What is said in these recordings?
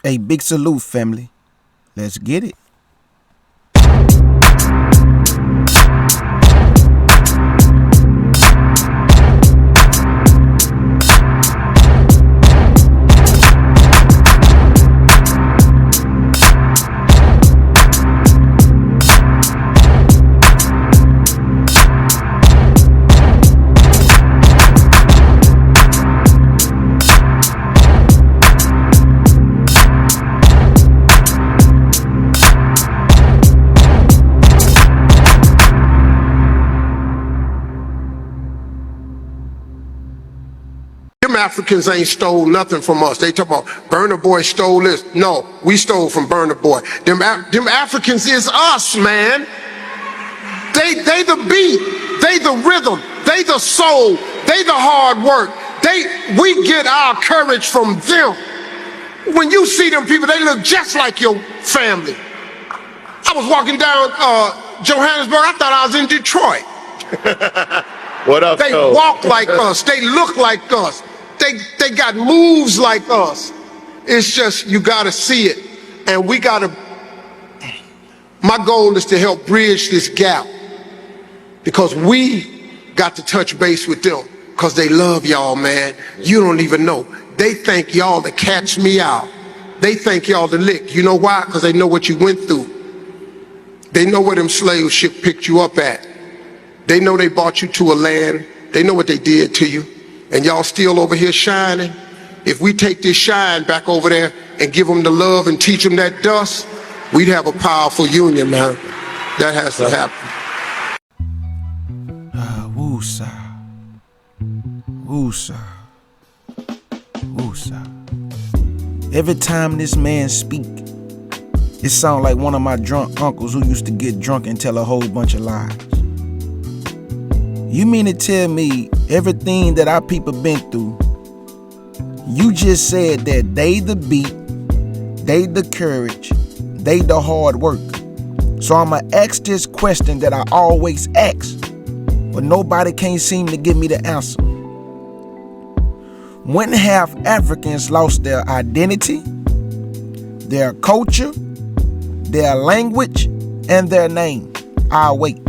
Hey, big salute, family. Let's get it. Them Africans ain't stole nothing from us. They talk about Burna Boy stole this. No, we stole from Burna Boy. Them Africans is us, man. They the beat, they the rhythm, they the soul, they the hard work. We get our courage from them. When you see them people, they look just like your family. I was walking down Johannesburg, I thought I was in Detroit. What up, They walk like us, they look like us. They got moves like us. It's just, you gotta see it. And we gotta, my goal is to help bridge this gap, because we got to touch base with them, because they love y'all, man. You don't even know. They think y'all to catch me out. They think y'all to lick. You know why? Because they know what you went through. They know where them slave ship picked you up at. They know they brought you to a land. They know what they did to you. And y'all still over here shining. If we take this shine back over there and give them the love and teach them that dust, we'd have a powerful union, man. That has to happen. Woosa. Woosa. Woosa. Every time this man speak, it sound like one of my drunk uncles who used to get drunk and tell a whole bunch of lies. You mean to tell me everything that our people been through, you just said that they the beat, they the courage, they the hard work. So I'ma ask this question that I always ask, but nobody can't seem to give me the answer. When have Africans lost their identity, their culture, their language, and their name? I'll wait.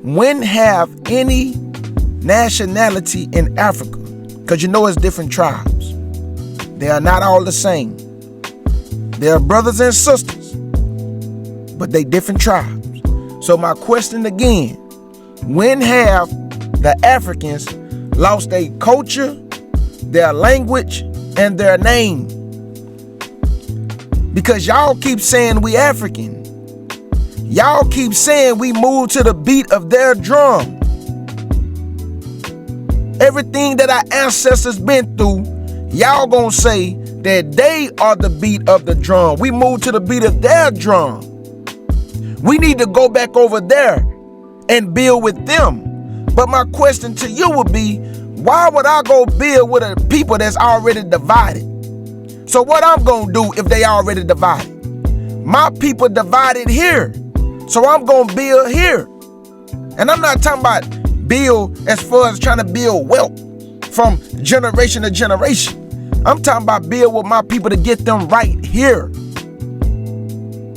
When have any nationality in Africa, because you know it's different tribes, they are not all the same. They are brothers and sisters, but they different tribes. So my question again, when have the Africans lost their culture, their language, and their name? Because y'all keep saying we African. Y'all keep saying we move to the beat of their drum. Everything that our ancestors been through, y'all gonna say that they are the beat of the drum. We move to the beat of their drum. We need to go back over there and build with them. But my question to you would be, why would I go build with a people that's already divided? So what I'm gonna do if they already divided? My people divided here. So I'm gonna build here. And I'm not talking about build as far as trying to build wealth from generation to generation. I'm talking about build with my people to get them right here.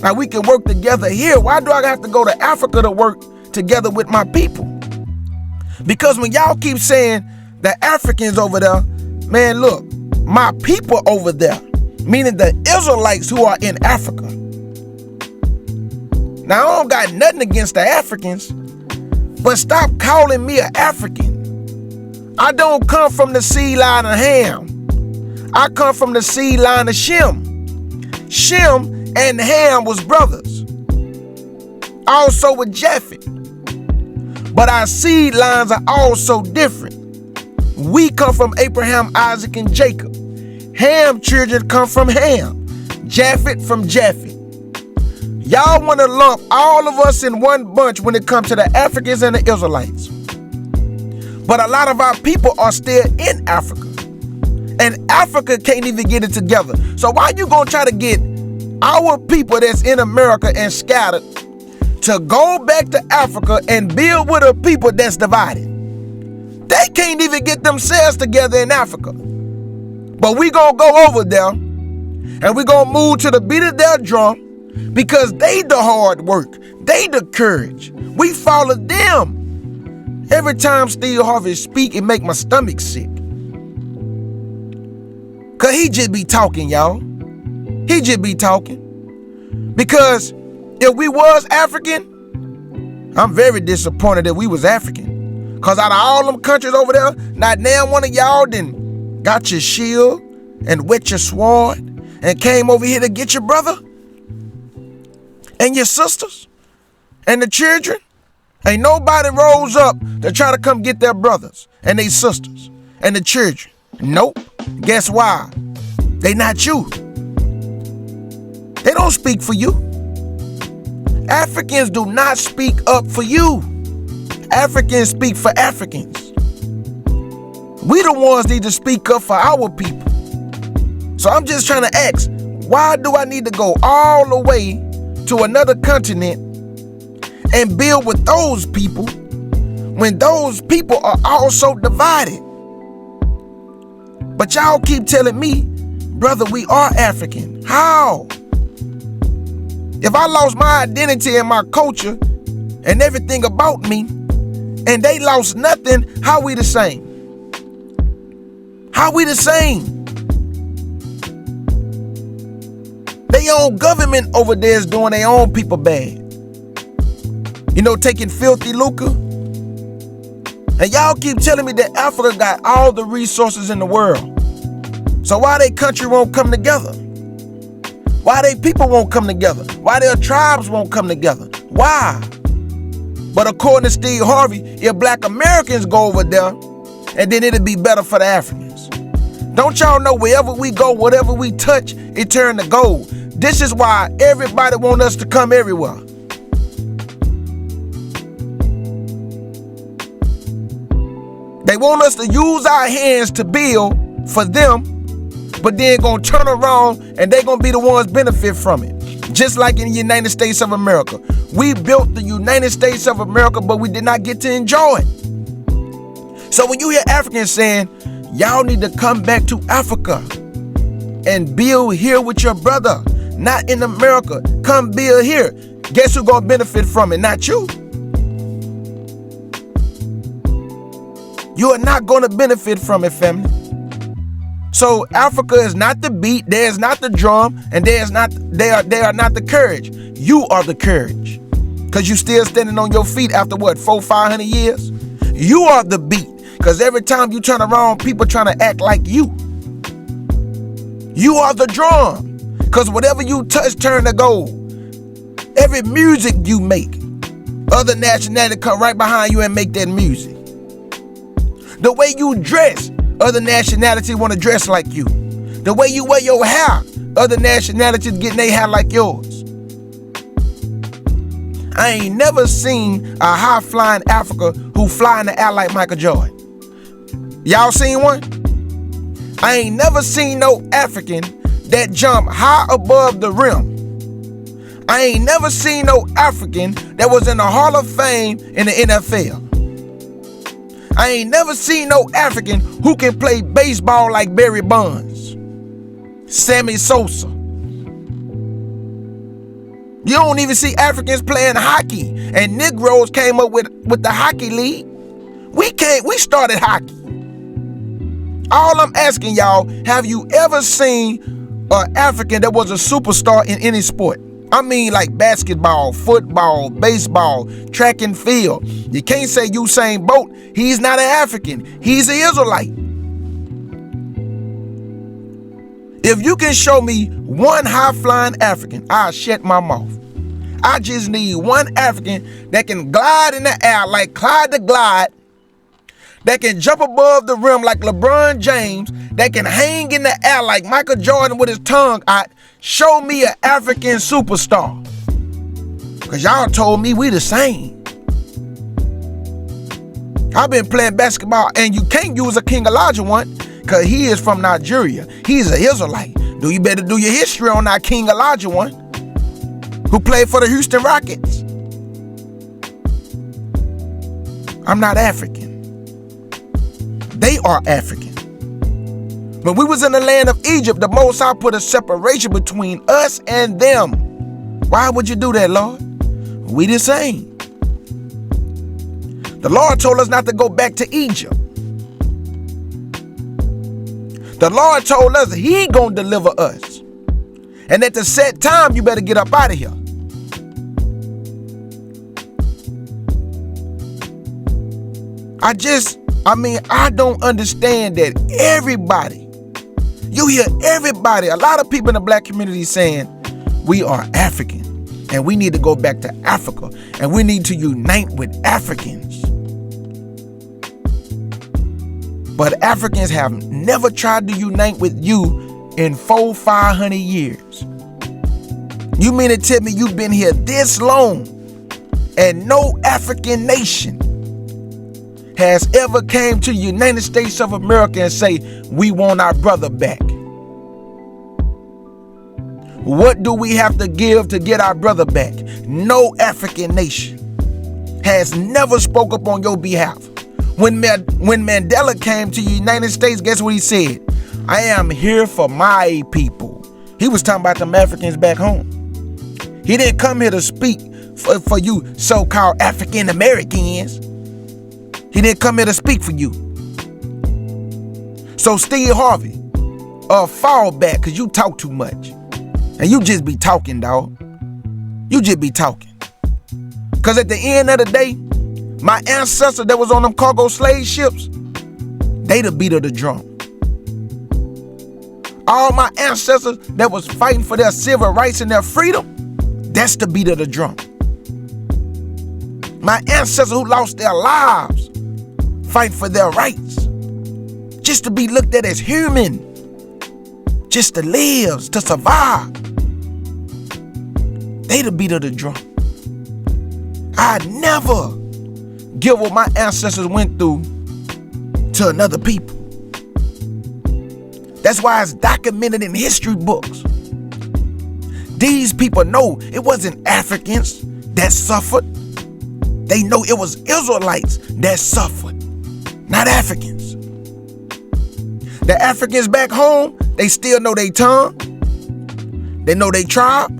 Now we can work together here. Why do I have to go to Africa to work together with my people? Because when y'all keep saying the Africans over there, man, look, my people over there, meaning the Israelites who are in Africa. Now, I don't got nothing against the Africans, but stop calling me an African. I don't come from the seed line of Ham. I come from the seed line of Shem. Shem and Ham was brothers. Also with Japheth. But our seed lines are also different. We come from Abraham, Isaac, and Jacob. Ham children come from Ham. Japheth from Japheth. Y'all want to lump all of us in one bunch when it comes to the Africans and the Israelites. But a lot of our people are still in Africa. And Africa can't even get it together. So why you gonna try to get our people that's in America and scattered to go back to Africa and build with a people that's divided? They can't even get themselves together in Africa. But we gonna go over there and we gonna move to the beat of their drum because they the hard work. They the courage. We follow them. Every time Steve Harvey speak, it make my stomach sick. Cause he just be talking, y'all. He just be talking. Because if we was African, I'm very disappointed that we was African. Cause out of all them countries over there, not damn one of y'all done got your shield and wet your sword and came over here to get your brother and your sisters and the children. Ain't nobody rose up to try to come get their brothers and their sisters and the children. Nope. Guess why? They not you. They don't speak for you. Africans do not speak up for you. Africans speak for Africans. We the ones need to speak up for our people. So I'm just trying to ask, why do I need to go all the way to another continent and build with those people when those people are also divided? But y'all keep telling me, brother, we are African. How? If I lost my identity and my culture and everything about me, and they lost nothing, how we the same? How we the same? Their own government over there is doing their own people bad. You know, taking filthy lucre. And y'all keep telling me that Africa got all the resources in the world. So why they country won't come together? Why they people won't come together? Why their tribes won't come together? Why? But according to Steve Harvey, if black Americans go over there, and then it'll be better for the Africans. Don't y'all know wherever we go, whatever we touch, it turn to gold. This is why everybody want us to come everywhere. They want us to use our hands to build for them, but then gonna turn around and they gonna be the ones benefit from it. Just like in the United States of America. We built the United States of America, but we did not get to enjoy it. So when you hear Africans saying, y'all need to come back to Africa and build here with your brother, not in America, come build here. Guess who's gonna benefit from it? Not you. You are not gonna benefit from it, family. So Africa is not the beat, there's not the drum, and they are not the courage. You are the courage. Cause you still standing on your feet after what, 400-500 years? You are the beat. Cause every time you turn around, people trying to act like you. You are the drum. Cause whatever you touch turn to gold. Every music you make, other nationality come right behind you and make that music. The way you dress, other nationalities want to dress like you. The way you wear your hair, other nationalities getting their hair like yours. I ain't never seen a high-flying Africa who fly in the air like Michael Jordan. Y'all seen one? I ain't never seen no African that jump high above the rim. I ain't never seen no African that was in the Hall of Fame in the NFL. I ain't never seen no African who can play baseball like Barry Bonds, Sammy Sosa. You don't even see Africans playing hockey, and Negroes came up with the hockey league. We started hockey. All I'm asking y'all, have you ever seen an African that was a superstar in any sport? I mean like basketball, football, baseball, track and field. You can't say Usain Bolt, he's not an African, he's an Israelite. If you can show me one high-flying African, I'll shut my mouth. I just need one African that can glide in the air like Clyde the Glide, that can jump above the rim like LeBron James, that can hang in the air like Michael Jordan with his tongue out. Show me an African superstar. Because y'all told me we the same. I've been playing basketball, and you can't use a King Elijah one because he is from Nigeria. He's an Israelite. You better do your history on that King Elijah one who played for the Houston Rockets. I'm not African. They are African. When we was in the land of Egypt, the Most High put a separation between us and them. Why would you do that, Lord? We the same. The Lord told us not to go back to Egypt. The Lord told us he gonna deliver us. And at the set time, you better get up out of here. I don't understand that everybody, you hear everybody, a lot of people in the black community saying, we are African and we need to go back to Africa and we need to unite with Africans. But Africans have never tried to unite with you in 400-500 years. You mean to tell me you've been here this long and no African nation has ever came to the United States of America and say, we want our brother back? What do we have to give to get our brother back? No African nation has never spoke up on your behalf. When Mandela came to the United States, guess what he said? I am here for my people. He was talking about them Africans back home. He didn't come here to speak for you so-called African Americans. He didn't come here to speak for you. So Steve Harvey, fall back because you talk too much. And you just be talking, dog. You just be talking. Because at the end of the day, my ancestor that was on them cargo slave ships, they the beat of the drum. All my ancestors that was fighting for their civil rights and their freedom, that's the beat of the drum. My ancestors who lost their lives fighting for their rights, just to be looked at as human, just to live, to survive. They the beat of the drum. I'd never give what my ancestors went through to another people. That's why it's documented in history books. These people know it wasn't Africans that suffered. They know it was Israelites that suffered, not Africans. The Africans back home, they still know their tongue. They know their tribe,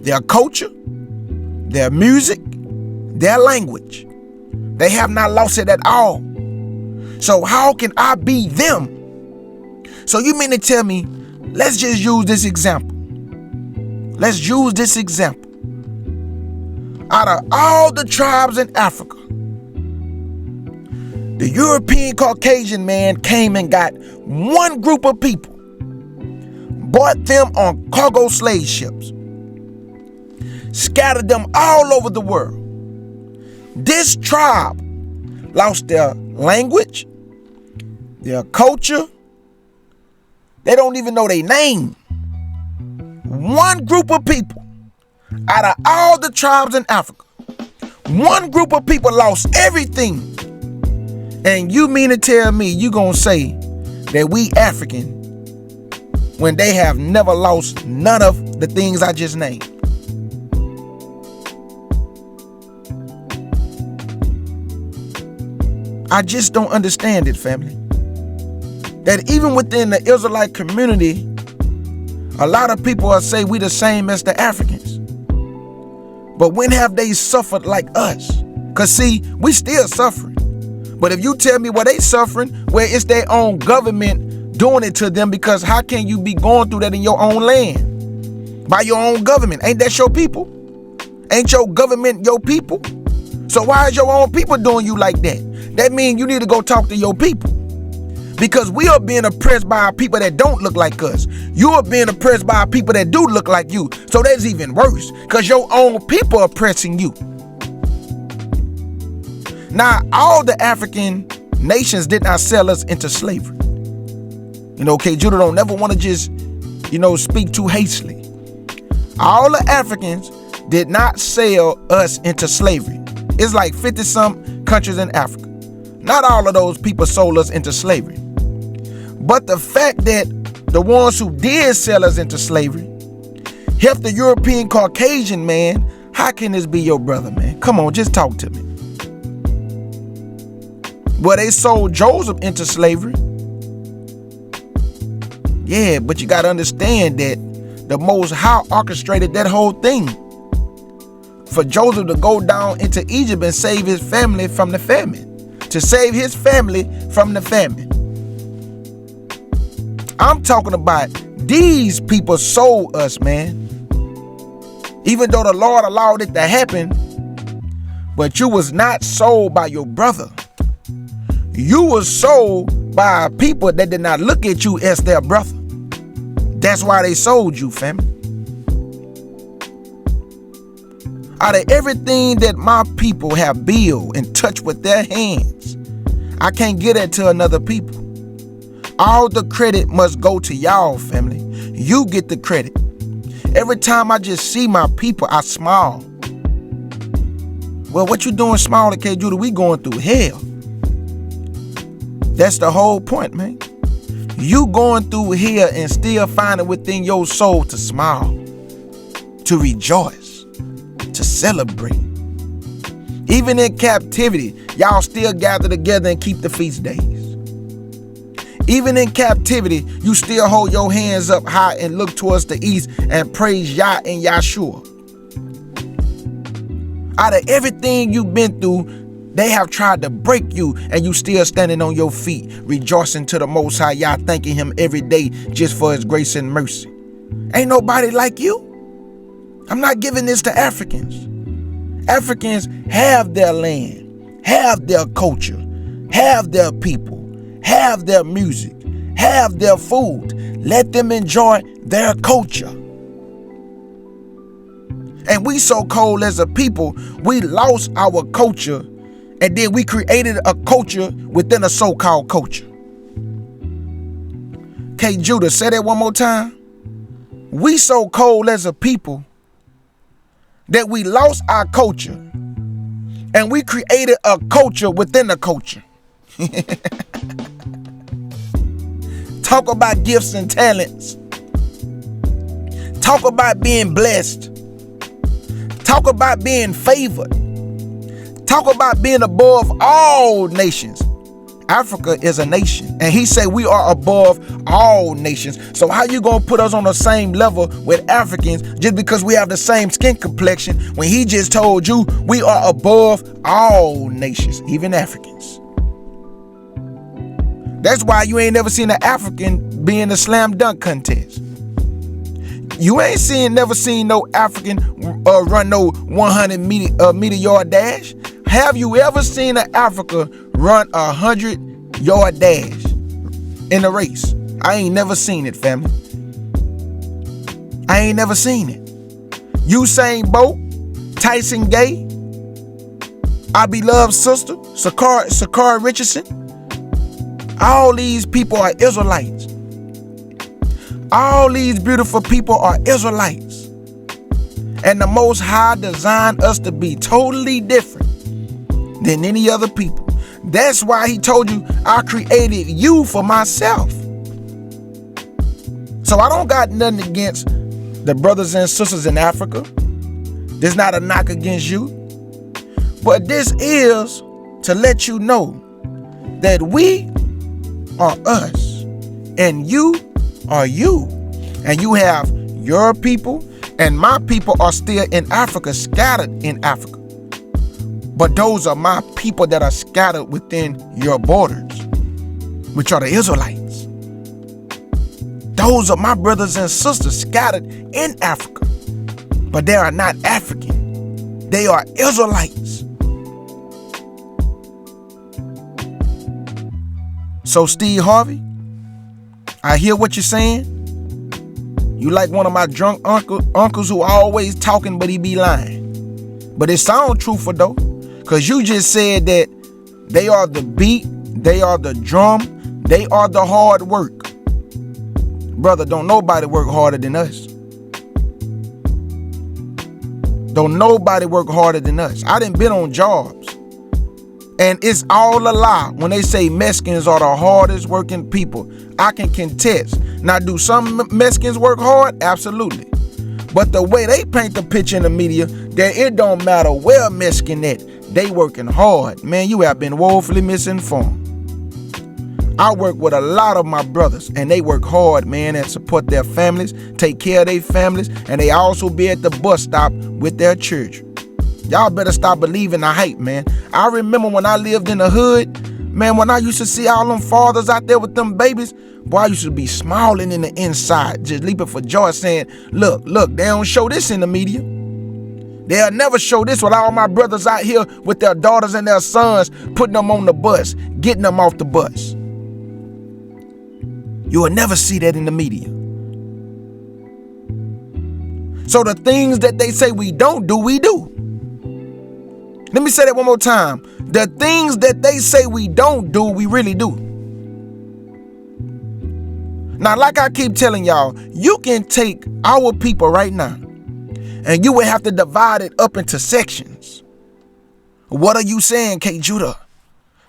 their culture, their music, their language. They have not lost it at all. So how can I be them? So you mean to tell me, let's just use this example. Let's use this example. Out of all the tribes in Africa, the European Caucasian man came and got one group of people, brought them on cargo slave ships, scattered them all over the world. This tribe lost their language, their culture. They don't even know their name. One group of people out of all the tribes in Africa, one group of people lost everything. And you mean to tell me you gonna say that we African when they have never lost none of the things I just named? I just don't understand it, family. That even within the Israelite community, a lot of people will say we the same as the Africans. But when have they suffered like us? Because see, we still suffering. But if you tell me, well, they suffering, well, it's their own government doing it to them, because how can you be going through that in your own land? By your own government. Ain't that your people? Ain't your government your people? So why is your own people doing you like that? That means you need to go talk to your people. Because we are being oppressed by people that don't look like us. You are being oppressed by people that do look like you. So that's even worse, because your own people are oppressing you. Now, all the African nations did not sell us into slavery. You know, okay, Judah don't never want to just, speak too hastily. All the Africans did not sell us into slavery. It's like 50-some countries in Africa. Not all of those people sold us into slavery. But the fact that the ones who did sell us into slavery helped the European Caucasian man, how can this be your brother, man? Come on, just talk to me. Well, they sold Joseph into slavery. Yeah, but you got to understand that the Most High orchestrated that whole thing for Joseph to go down into Egypt and save his family from the famine. To save his family from the famine. I'm talking about these people sold us, man. Even though the Lord allowed it to happen, but you was not sold by your brother. You was sold by people that did not look at you as their brother. That's why they sold you, family. Out of everything that my people have built and touched with their hands, I can't get it to another people. All the credit must go to y'all, family. You get the credit. Every time I just see my people, I smile. Well, what you doing smiling, K. Judah? We going through hell. That's the whole point, man. You going through hell and still find it within your soul to smile, to rejoice, to celebrate. Even in captivity, y'all still gather together and keep the feast days. Even in captivity, you still hold your hands up high and look towards the east and praise Yah and Yahshua. Out of everything you've been through, they have tried to break you, and you still standing on your feet, rejoicing to the Most High Yah, thanking him every day just for his grace and mercy. Ain't nobody like you. I'm not giving this to Africans. Africans have their land, have their culture, have their people, have their music, have their food. Let them enjoy their culture. And we so cold as a people, we lost our culture, and then we created a culture within a so-called culture. K. Judah, say that one more time. We so cold as a people that we lost our culture, and we created a culture within a culture. Talk about gifts and talents. Talk about being blessed. Talk about being favored. Talk about being above all nations. Africa is a nation, and he said we are above all nations. So how you gonna put us on the same level with Africans just because we have the same skin complexion when he just told you we are above all nations, even Africans? That's why you ain't never seen an African be in a slam dunk contest. You ain't never seen no African run no 100 meter yard dash. Have you ever seen an Africa run 100-yard dash in a race? I ain't never seen it, family. I ain't never seen it. Usain Bolt, Tyson Gay, our beloved sister, Sakara Richardson. All these people are Israelites. All these beautiful people are Israelites. And the Most High designed us to be totally different than any other people. That's why he told you, I created you for myself. So I don't got nothing against the brothers and sisters in Africa. This is not a knock against you. But this is to let you know that we are us and you are you. And you have your people and my people are still in Africa, scattered in Africa. But those are my people that are scattered within your borders, which are the Israelites. Those are my brothers and sisters scattered in Africa, but they are not African. They are Israelites. So Steve Harvey, I hear what you're saying. You like one of my drunk uncles who always talking, but he be lying. But it sounds truthful though, because you just said that they are the beat, they are the drum, they are the hard work. Brother, don't nobody work harder than us. Don't nobody work harder than us. I done been on jobs. And it's all a lie when they say Mexicans are the hardest working people. I can contest. Now, do some Mexicans work hard? Absolutely. But the way they paint the picture in the media, that it don't matter where Mexican at. They working hard. Man, you have been woefully misinformed. I work with a lot of my brothers, and they work hard, man, and support their families, take care of their families, and they also be at the bus stop with their children. Y'all better stop believing the hype, man. I remember when I lived in the hood, man, when I used to see all them fathers out there with them babies, boy, I used to be smiling in the inside, just leaping for joy, saying, look, they don't show this in the media. They'll never show this with all my brothers out here with their daughters and their sons, putting them on the bus, getting them off the bus. You will never see that in the media. So the things that they say we don't do, we do. Let me say that one more time. The things that they say we don't do, we really do. Now, like I keep telling y'all, you can take our people right now, and you would have to divide it up into sections. What are you saying, K. Judah?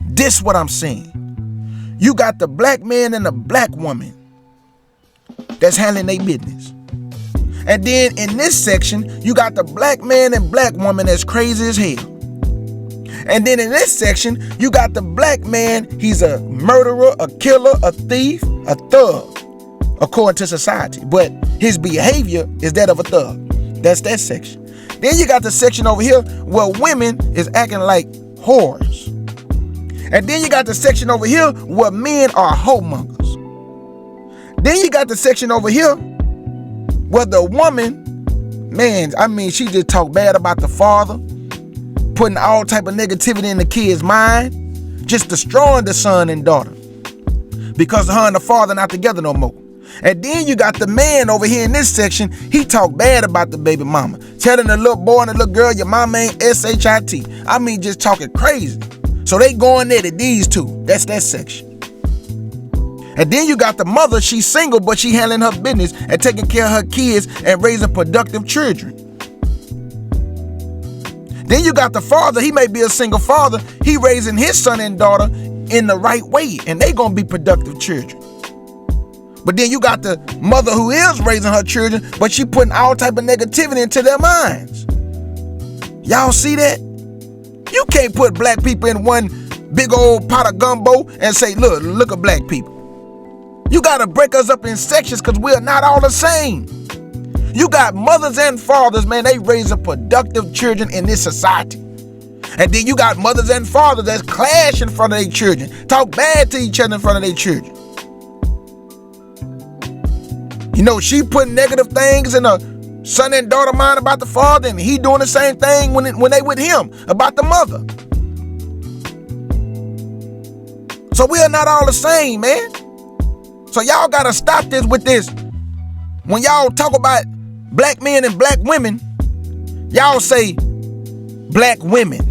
This what I'm saying. You got the black man and the black woman that's handling their business. And then in this section, you got the black man and black woman that's crazy as hell. And then in this section, you got the black man, he's a murderer, a killer, a thief, a thug, according to society. But his behavior is that of a thug. That's that section. Then you got the section over here where women is acting like whores. And then you got the section over here where men are homongers. Then you got the section over here where the woman, man, I mean, she just talk bad about the father, putting all type of negativity in the kid's mind, just destroying the son and daughter because her and the father not together no more. And then you got the man over here in this section, he talk bad about the baby mama, telling the little boy and the little girl, your mama ain't S-H-I-T. I mean, just talking crazy. So they going there to these two. That's that section. And then you got the mother, she's single, but she handling her business and taking care of her kids and raising productive children. Then you got the father, he may be a single father, he raising his son and daughter in the right way, and they gonna be productive children. But then you got the mother who is raising her children, but she putting all type of negativity into their minds. Y'all see that? You can't put black people in one big old pot of gumbo and say, look at black people. You gotta break us up in sections because we're not all the same. You got mothers and fathers, man, they raising productive children in this society. And then you got mothers and fathers that clash in front of their children, talk bad to each other in front of their children. You know, she putting negative things in her son and daughter mind about the father, and he doing the same thing when they with him about the mother. So we are not all the same, man. So y'all gotta stop this with this. When y'all talk about black men and black women, y'all say black women,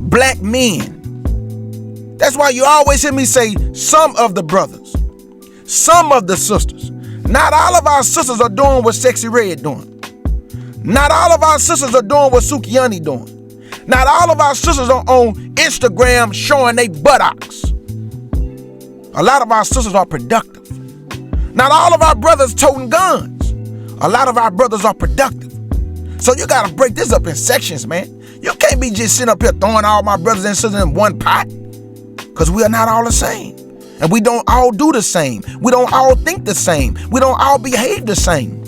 black men. That's why you always hear me say some of the brothers, some of the sisters. Not all of our sisters are doing what Sexy Red doing. Not all of our sisters are doing what Sukiyani doing. Not all of our sisters are on Instagram showing they buttocks. A lot of our sisters are productive. Not all of our brothers toting guns. A lot of our brothers are productive. So you gotta break this up in sections, man. You can't be just sitting up here throwing all my brothers and sisters in one pot, because we are not all the same. And we don't all do the same. We don't all think the same. We don't all behave the same.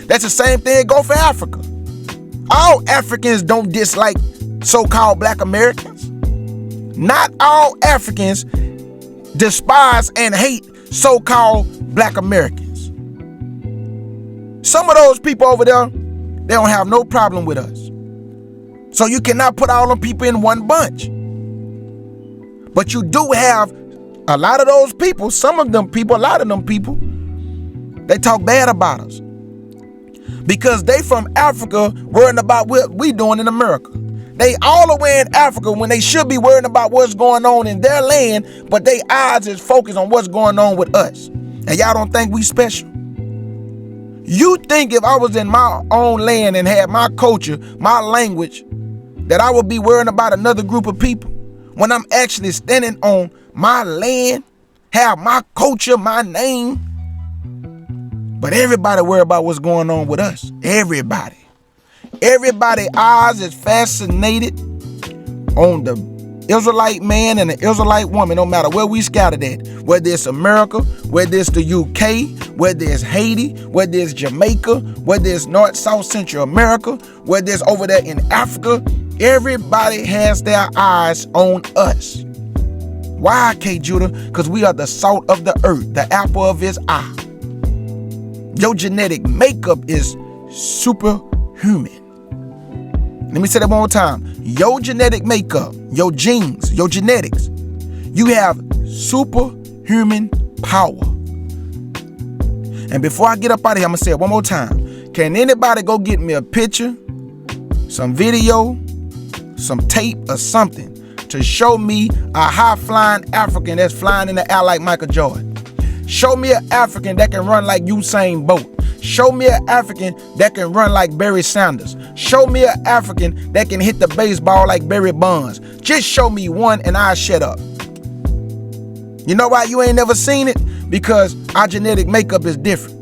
That's the same thing go for Africa. All Africans don't dislike so-called black Americans. Not all Africans despise and hate so-called black Americans. Some of those people over there, they don't have no problem with us. So you cannot put all them people in one bunch. But you do have a lot of those people, some of them people, a lot of them people, they talk bad about us. Because they from Africa worrying about what we doing in America. They all the way in Africa when they should be worrying about what's going on in their land, but their eyes is focused on what's going on with us. And y'all don't think we special? You think if I was in my own land and had my culture, my language, that I would be worrying about another group of people when I'm actually standing on my land, have my culture, my name? But everybody worry about what's going on with us. Everybody. Everybody's eyes is fascinated on the Israelite man and the Israelite woman, no matter where we scattered at, whether it's America, whether it's the UK, whether it's Haiti, whether it's Jamaica, whether it's North, South, Central America, whether it's over there in Africa, everybody has their eyes on us. Why, K. Judah? Because we are the salt of the earth, the apple of his eye. Your genetic makeup is superhuman. Let me say that one more time. Your genetic makeup, your genes, your genetics, you have superhuman power. And before I get up out of here, I'm going to say it one more time. Can anybody go get me a picture, some video, some tape or something to show me a high-flying African that's flying in the air like Michael Jordan? Show me an African that can run like Usain Bolt. Show me an African that can run like Barry Sanders. Show me an African that can hit the baseball like Barry Bonds. Just show me one and I'll shut up. You know why you ain't never seen it? Because our genetic makeup is different.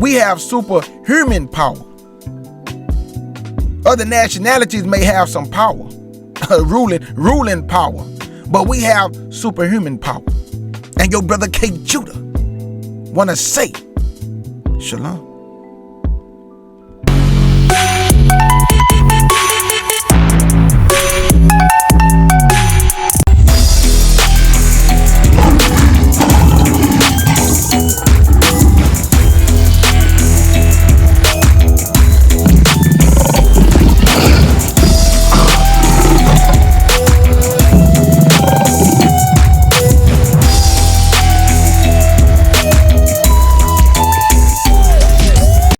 We have superhuman power. Other nationalities may have some power, ruling power, but we have superhuman power. And your brother K. Judah wanna say, Shalom.